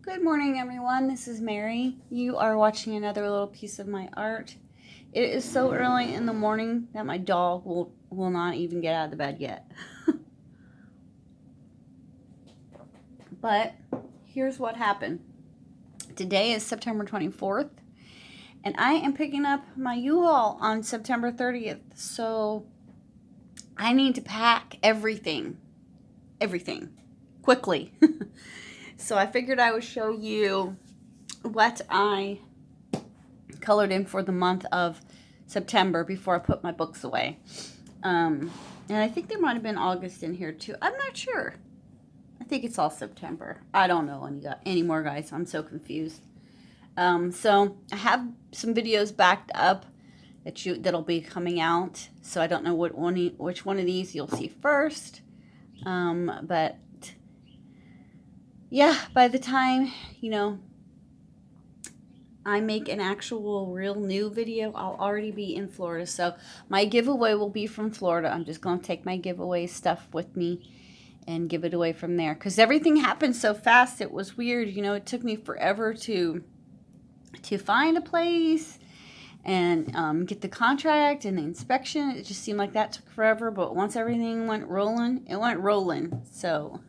Good morning, everyone. This is Mary. You are watching another little piece of my art. It is so early in the morning that my dog will not even get out of the bed yet. But here's what happened. Today is September 24th, and I am picking up my U-Haul on September 30th. So I need to pack everything quickly. So I figured I would show you what I colored in for the month of September before I put my books away. And I think there might have been August in here too. I'm not sure. I think it's all September. I don't know anymore, guys. I'm so confused. So I have some videos backed up that'll be coming out. So I don't know which one of these you'll see first. But yeah, by the time, I make an actual real new video, I'll already be in Florida. So my giveaway will be from Florida. I'm just going to take my giveaway stuff with me and give it away from there. Because everything happened so fast, it was weird. It took me forever to find a place and get the contract and the inspection. It just seemed like that took forever. But once everything went rolling, it went rolling. So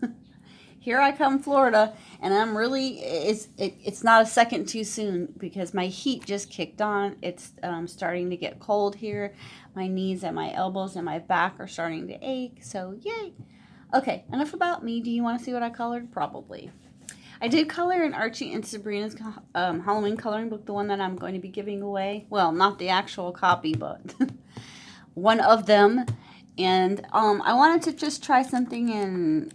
here I come, Florida, and I'm really, it's not a second too soon because my heat just kicked on. It's starting to get cold here. My knees and my elbows and my back are starting to ache, so yay. Okay, enough about me. Do you want to see what I colored? Probably. I did color in Archie and Sabrina's Halloween coloring book, the one that I'm going to be giving away. Well, not the actual copy, but one of them. And I wanted to just try something in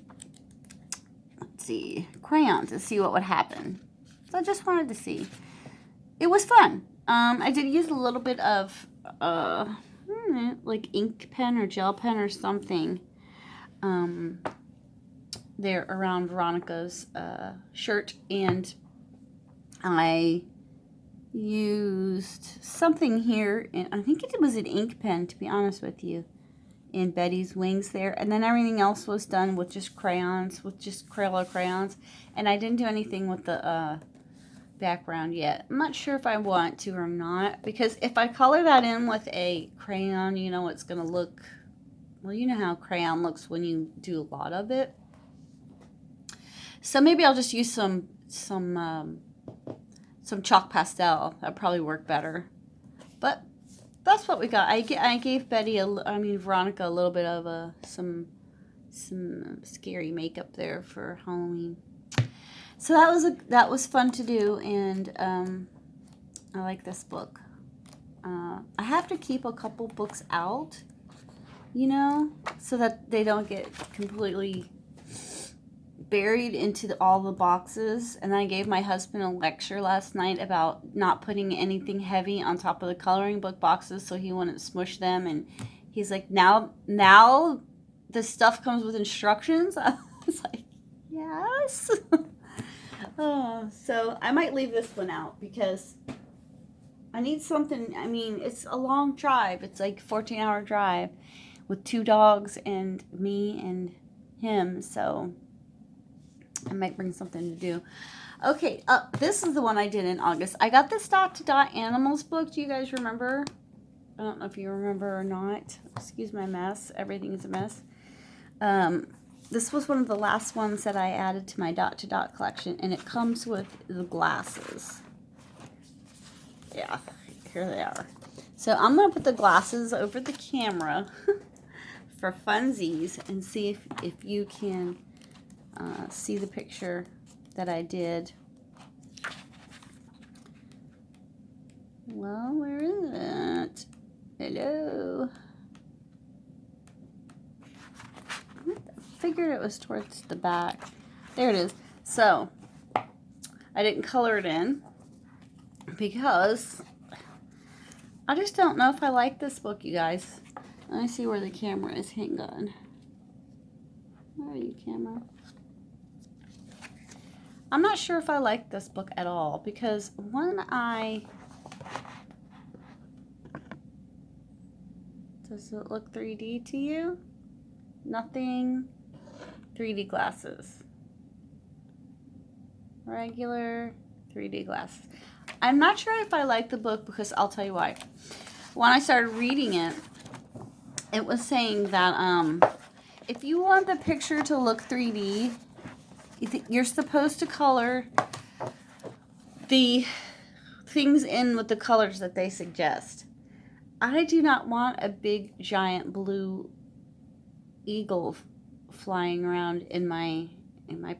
crayons to see what would happen. So I just wanted to see. It was fun. I did use a little bit of like ink pen or gel pen or something there around Veronica's shirt, and I used something here, and I think it was an ink pen, to be honest with you, in Betty's wings there, and then everything else was done with just crayons, with just Crayola crayons, and I didn't do anything with the background yet. I'm not sure if I want to or not, because if I color that in with a crayon, it's gonna look, well, you know how crayon looks when you do a lot of it. So maybe I'll just use some chalk pastel. That'd probably work better. But that's what we got. I gave Veronica a little bit of some scary makeup there for Halloween. So that was fun to do, and I like this book. I have to keep a couple books out, so that they don't get completely buried into all the boxes. And I gave my husband a lecture last night about not putting anything heavy on top of the coloring book boxes so he wouldn't smush them, and he's like, now the stuff comes with instructions. I was like, yes. So I might leave this one out because I need something. It's a long drive. It's like a 14-hour drive with 2 dogs and me and him, so I might bring something to do. Okay, this is the one I did in August. I got this DottoDot Animals book. Do you guys remember? I don't know if you remember or not. Excuse my mess. Everything's a mess. This was one of the last ones that I added to my DottoDot collection, and it comes with the glasses. Yeah, here they are. So I'm going to put the glasses over the camera for funsies and see if you can see the picture that I did. Well, where is it? Hello. I figured it was towards the back. There it is. So I didn't color it in because I just don't know if I like this book, you guys. Let me see where the camera is. Hang on. Where are you, camera? I'm not sure if I like this book at all because does it look 3D to you? Nothing. 3D glasses. regular 3D glasses. I'm not sure if I like the book because I'll tell you why. When I started reading it, it was saying that if you want the picture to look 3D, you're supposed to color the things in with the colors that they suggest. I do not want a big giant blue eagle flying around in my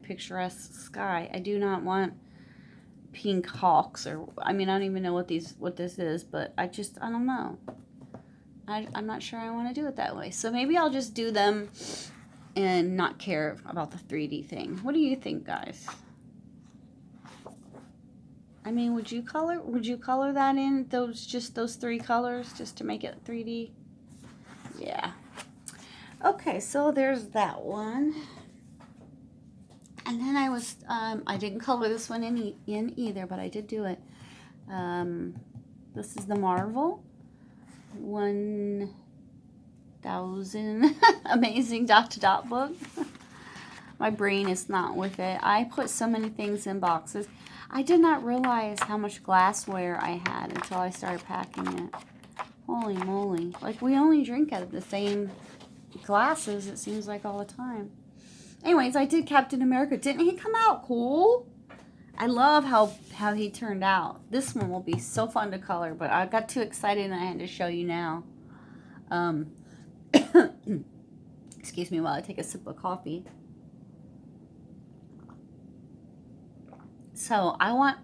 picturesque sky. I do not want pink hawks, or I mean, I don't even know what this is, but I don't know. I'm not sure I want to do it that way. So maybe I'll just do them and not care about the 3D thing. What do you think, guys? I mean, would you color that in those 3 colors just to make it 3D? Yeah. Okay, so there's that one. And then I didn't color this one in either, but I did do it. This is the Marvel 1000 Amazing Dot book. My brain is not with it. I put so many things in boxes. I did not realize how much glassware I had until I started packing it. Holy moly. Like, we only drink out of the same glasses, it seems like, all the time. Anyways, I did Captain America. Didn't he come out cool? I love how he turned out. This one will be so fun to color, but I got too excited and I had to show you now. Excuse me while I take a sip of coffee. So I want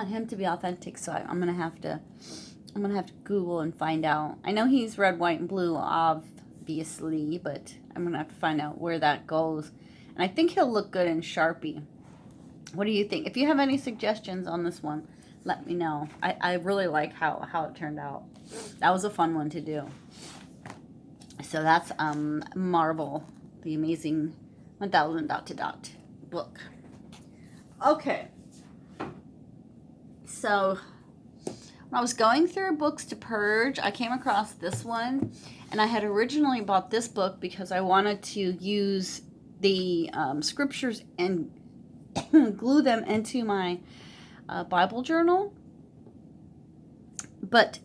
him to be authentic, so I'm gonna have to Google and find out. I know he's red, white, and blue, obviously, but I'm gonna have to find out where that goes. And I think he'll look good in Sharpie. What do you think? If you have any suggestions on this one, let me know. I really like how it turned out. That was a fun one to do. So that's Marvel, the Amazing 1000 DottoDot book. Okay. So when I was going through books to purge, I came across this one, and I had originally bought this book because I wanted to use the scriptures and glue them into my Bible journal, but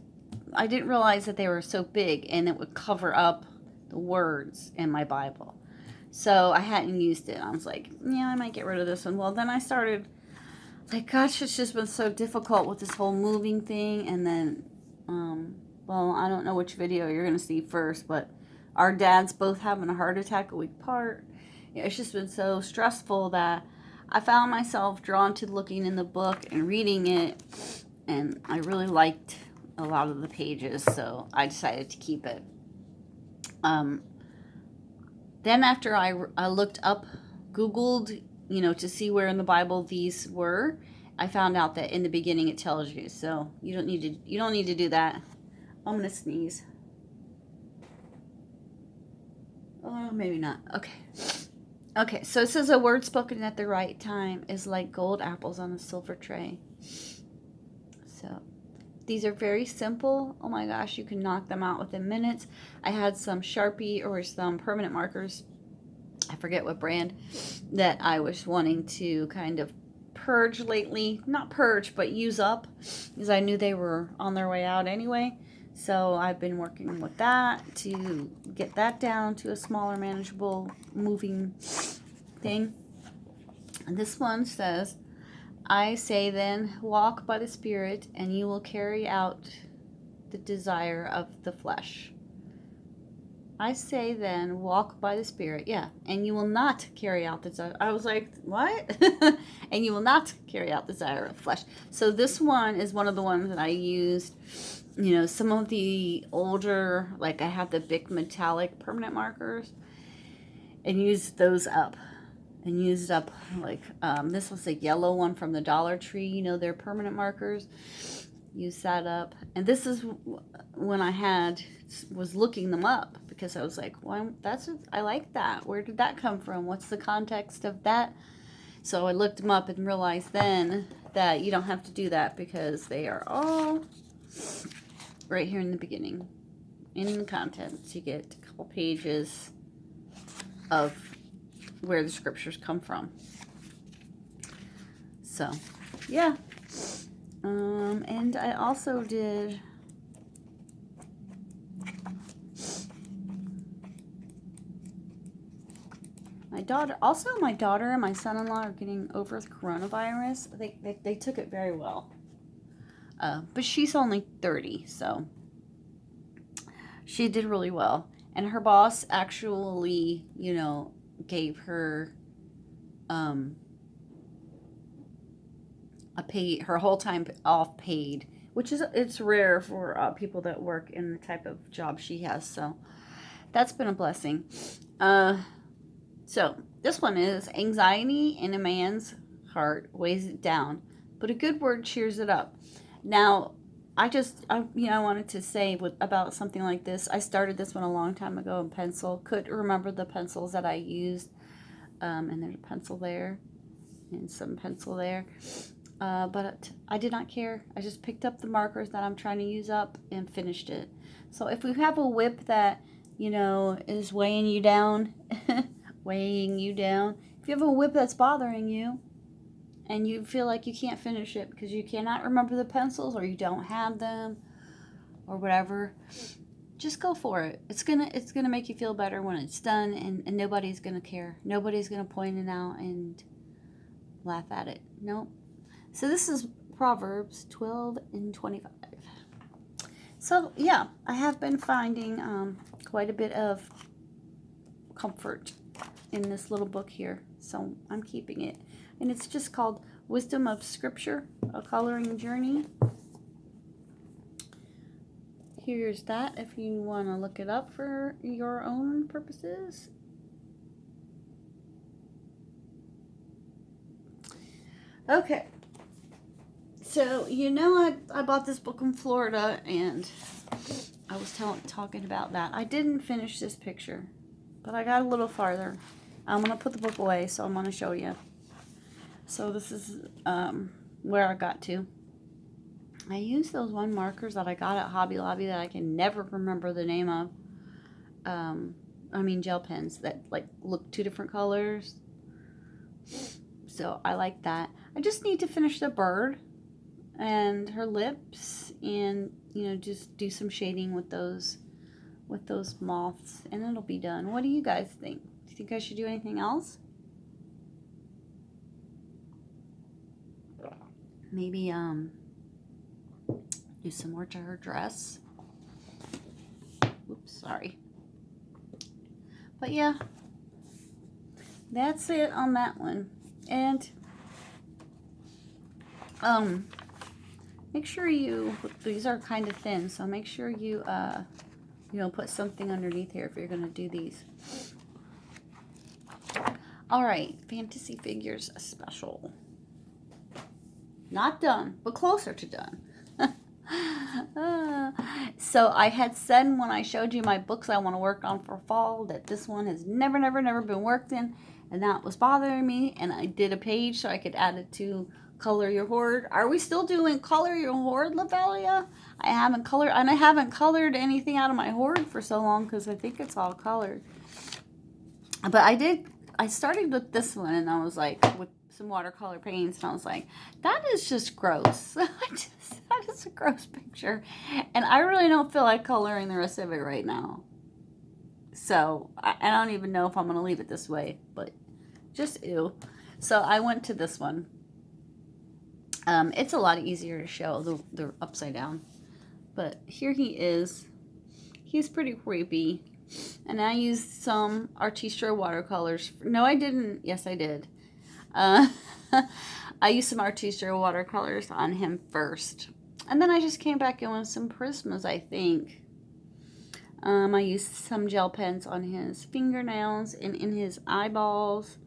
I didn't realize that they were so big and it would cover up the words in my Bible. So I hadn't used it. I was like, yeah, I might get rid of this one. Well, then I started, like, gosh, it's just been so difficult with this whole moving thing. And then, well, I don't know which video you're going to see first, but our dads both having a heart attack a week apart. Yeah, it's just been so stressful that I found myself drawn to looking in the book and reading it. And I really liked a lot of the pages, so I decided to keep it. Then after I looked up, Googled, to see where in the Bible these were, I found out that in the beginning it tells you. So you don't need to do that. I'm gonna sneeze. Oh, maybe not. Okay. So it says a word spoken at the right time is like gold apples on a silver tray. So these are very simple. Oh my gosh, you can knock them out within minutes. I had some Sharpie or some permanent markers, I forget what brand, that I was wanting to kind of purge lately. Not purge, but use up, because I knew they were on their way out anyway. So I've been working with that to get that down to a smaller, manageable, moving thing. And this one says, I say then, walk by the Spirit, and you will carry out the desire of the flesh. I say then, walk by the Spirit, and you will not carry out the desire. I was like, what? And you will not carry out the desire of the flesh. So this one is one of the ones that I used, some of the older, like I have the big metallic permanent markers, and used those up. And used up, like, this was a yellow one from the Dollar Tree, their permanent markers. Used that up. And this is when I was looking them up, because I was like, well, I like that. Where did that come from? What's the context of that? So I looked them up and realized then that you don't have to do that, because they are all right here in the beginning. In the contents, you get a couple pages of where the scriptures come from. So, yeah. And I also did my daughter and my son-in-law are getting over the coronavirus. They took it very well. But she's only 30, so she did really well. And her boss actually, gave her her whole time off paid, which it's rare for people that work in the type of job she has. So that's been a blessing. So this one is anxiety in a man's heart weighs it down, but a good word cheers it up. Now, I wanted to say about something like this. I started this one a long time ago in pencil. Couldn't remember the pencils that I used. And there's a pencil there and some pencil there. But I did not care. I just picked up the markers that I'm trying to use up and finished it. So if we have a whip that, is weighing you down, if you have a whip that's bothering you, and you feel like you can't finish it because you cannot remember the pencils or you don't have them or whatever, just go for it. It's gonna make you feel better when it's done, and nobody's gonna care. Nobody's gonna point it out and laugh at it. Nope. So this is Proverbs 12 and 25. So yeah, I have been finding quite a bit of comfort in this little book here, so I'm keeping it. And it's just called Wisdom of Scripture, a Coloring Journey. Here's that if you want to look it up for your own purposes. Okay. So, I bought this book in Florida, and I was talking about that. I didn't finish this picture, but I got a little farther. I'm going to put the book away, so I'm going to show you. So this is where I got to. I used those one markers that I got at Hobby Lobby that I can never remember the name of. Gel pens that look two different colors. So I like that. I just need to finish the bird and her lips, and just do some shading with those moths, and it'll be done. What do you guys think? Do you think I should do anything else? Maybe do some more to her dress. Oops, sorry. But yeah, that's it on that one. And make sure these are kind of thin, so make sure you put something underneath here if you're going to do these. All right, Fantasy Figures Special. Not done, but closer to done. So I had said when I showed you my books I want to work on for fall that this one has never been worked in, and that was bothering me, and I did a page so I could add it to Color Your Hoard. Are we still doing Color Your Hoard, Lavelia? I haven't colored anything out of my hoard for so long because I think it's all colored. But I started with this one, and I was like, with some watercolor paints, and I was like, that is just gross. That is a gross picture, and I really don't feel like coloring the rest of it right now. So I don't even know if I'm going to leave it this way, but just ew. So I went to this one. It's a lot easier to show the upside down, but here he is. He's pretty creepy, and I used some Artistro watercolors. No, I didn't. Yes, I did. I used some Artistro watercolors on him first, and then I just came back in with some Prismas, I think. I used some gel pens on his fingernails and in his eyeballs.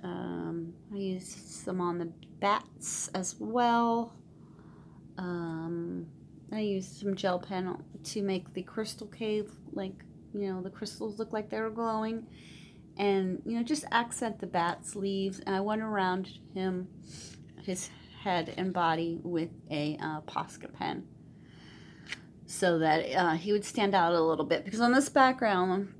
I used some on the bats as well. I used some gel pen to make the crystal cave, the crystals look like they were glowing. And, just accent the bat's leaves. And I went around his head and body with a Posca pen, so that he would stand out a little bit. Because on this background,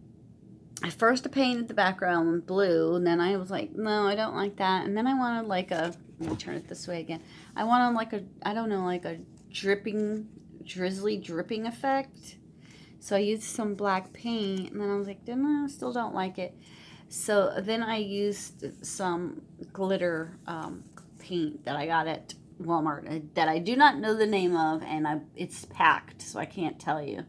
I first painted the background blue, and then I was like, no, I don't like that. And then I wanted like a, let me turn it this way again. I wanted like a, I don't know, like a drizzly dripping effect. So I used some black paint, and then I was like, no, I still don't like it. So then I used some glitter paint that I got at Walmart that I do not know the name of, and it's packed, so I can't tell you.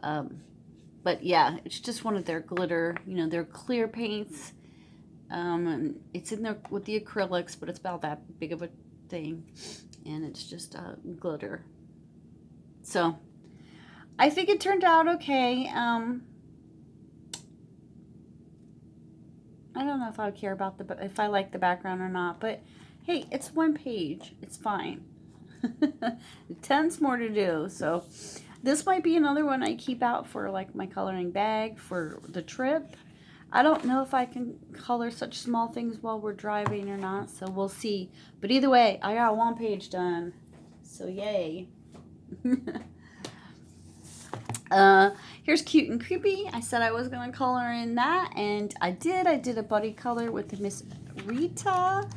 But yeah, it's just one of their glitter, you know, their clear paints. And it's in there with the acrylics, but it's about that big of a thing, and it's just glitter. So I think it turned out okay. I don't know if I would care about if I like the background or not, but hey, it's one page. It's fine. Tons more to do. So this might be another one I keep out for like my coloring bag for the trip. I don't know if I can color such small things while we're driving or not, so we'll see. But either way, I got one page done. So yay. Here's Cute and Creepy. I said I was going to color in that, and I did. I did a buddy color with Miss Rita.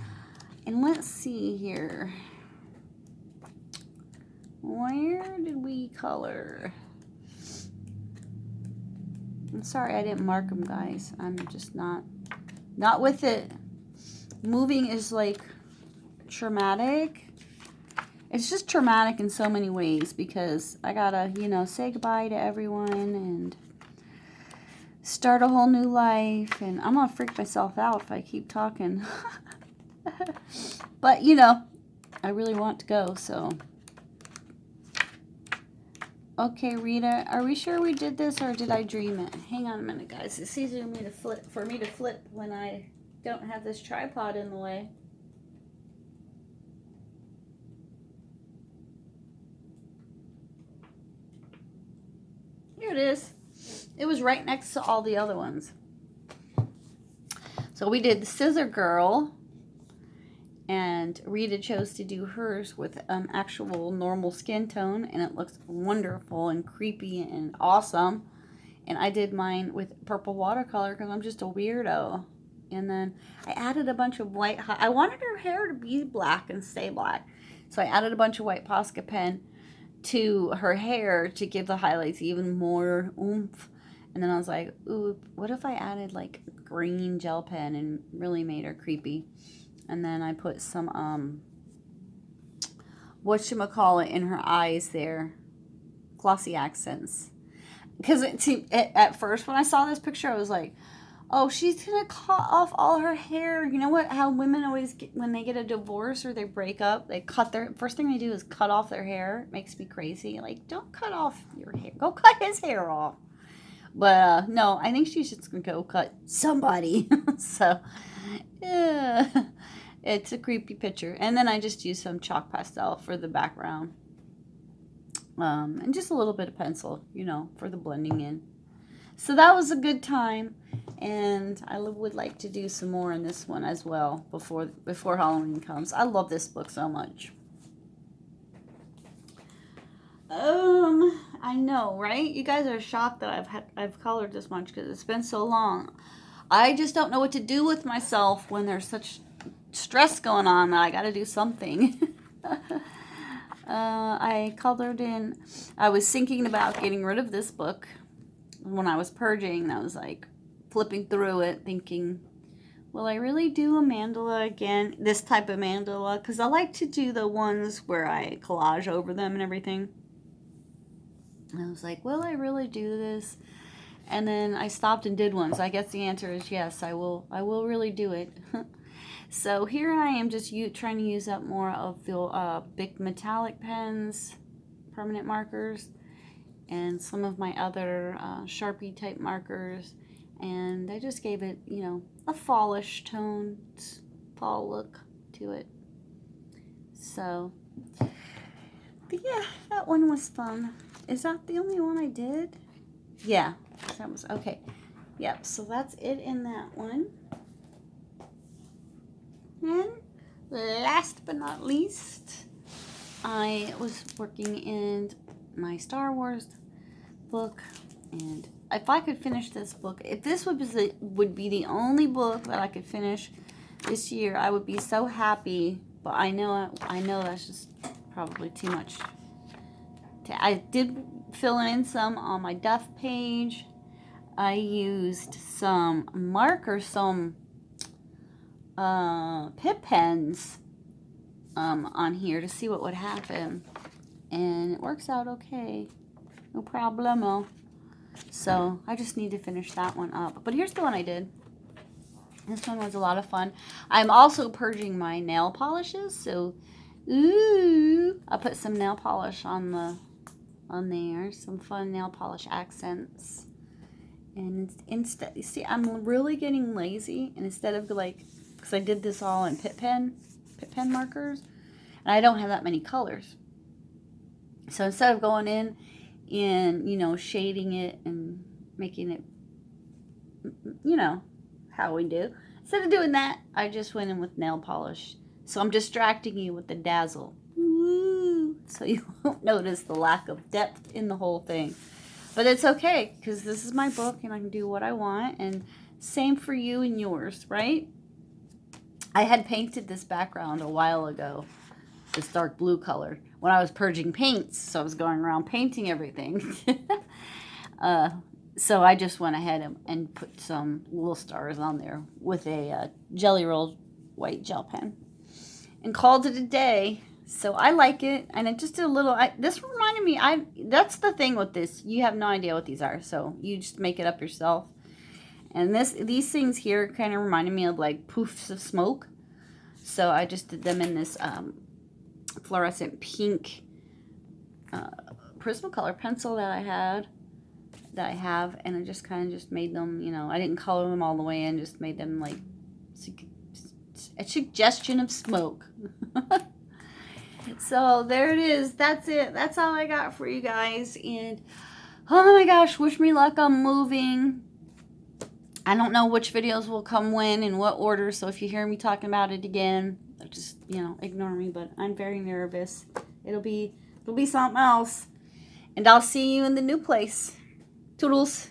And let's see here. Where did we color? I'm sorry I didn't mark them, guys. I'm just not with it. Moving is like traumatic. It's just traumatic in so many ways because I gotta, you know, say goodbye to everyone and start a whole new life. And I'm gonna freak myself out if I keep talking. But, you know, I really want to go, so. Okay, Rita, are we sure we did this or did I dream it? Hang on a minute, guys. It's easier for me to flip when I don't have this tripod in the way. Here it is. It was right next to all the other ones. So we did the Scissor Girl, and Rita chose to do hers with actual normal skin tone, and it looks wonderful and creepy and awesome. And I did mine with purple watercolor because I'm just a weirdo. And then I added a bunch of white. I wanted her hair to be black and stay black, so I added a bunch of white Posca pen to her hair to give the highlights even more oomph. And then I was like, ooh, what if I added like green gel pen and really made her creepy? And then I put some whatchamacallit in her eyes there, glossy accents. Because at first when I saw this picture, I was like, oh, she's gonna cut off all her hair. You know what? How women always get, when they get a divorce or they break up, they cut their first thing they do is cut off their hair. It makes me crazy. Like, don't cut off your hair. Go cut his hair off. But no, I think she's just gonna go cut somebody. So, yeah, it's a creepy picture. And then I just used some chalk pastel for the background, and just a little bit of pencil, you know, for the blending in. So that was a good time, and I would like to do some more in this one as well before Halloween comes. I love this book so much. I know, right? You guys are shocked that I've colored this much because it's been so long. I just don't know what to do with myself when there's such stress going on that I got to do something. I colored in. I was thinking about getting rid of this book when I was purging. I was like flipping through it thinking, will I really do a mandala again? This type of mandala? Because I like to do the ones where I collage over them and everything. And I was like, will I really do this? And then I stopped and did one. So I guess the answer is yes, I will really do it. So here I am just trying to use up more of the big metallic pens, permanent markers, and some of my other Sharpie type markers. And I just gave it, you know, a fallish tone, fall look to it. So, but yeah, that one was fun. Is that the only one I did? Yeah, that was okay. Yep, so that's it in that one. And last but not least, I was working in my Star Wars book, and if I could finish this book, if this would be the only book that I could finish this year, I would be so happy. But I know that's just probably too much. I did fill in some on my Duff page. I used some markers, some pip pens on here to see what would happen, and it works out okay, no problemo. So I just need to finish that one up. But here's the one I did. This one was a lot of fun. I'm also purging my nail polishes, so I put some nail polish on there, some fun nail polish accents. And instead, you see, I'm really getting lazy, and instead of like, because I did this all in pip pen markers, and I don't have that many colors. So instead of going in and, you know, shading it and making it, you know, how we do, instead of doing that, I just went in with nail polish. So I'm distracting you with the dazzle. Woo! So you won't notice the lack of depth in the whole thing. But it's okay, because this is my book and I can do what I want. And same for you and yours, right? I had painted this background a while ago, this dark blue color, when I was purging paints. So I was going around painting everything. So I just went ahead and put some little stars on there with a Jelly Roll white gel pen and called it a day. So I like it, and it just did a little, this reminded me, that's the thing with this, you have no idea what these are, so you just make it up yourself. And these things here kind of reminded me of like poofs of smoke. So I just did them in this fluorescent pink Prismacolor pencil that I have, and I just kind of just made them, you know, I didn't color them all the way in, just made them like a suggestion of smoke. So there it is. That's it. That's all I got for you guys. And oh my gosh, wish me luck on moving. I don't know which videos will come when in what order. So if you hear me talking about it again, just, you know, ignore me. But I'm very nervous. It'll be something else. And I'll see you in the new place. Toodles.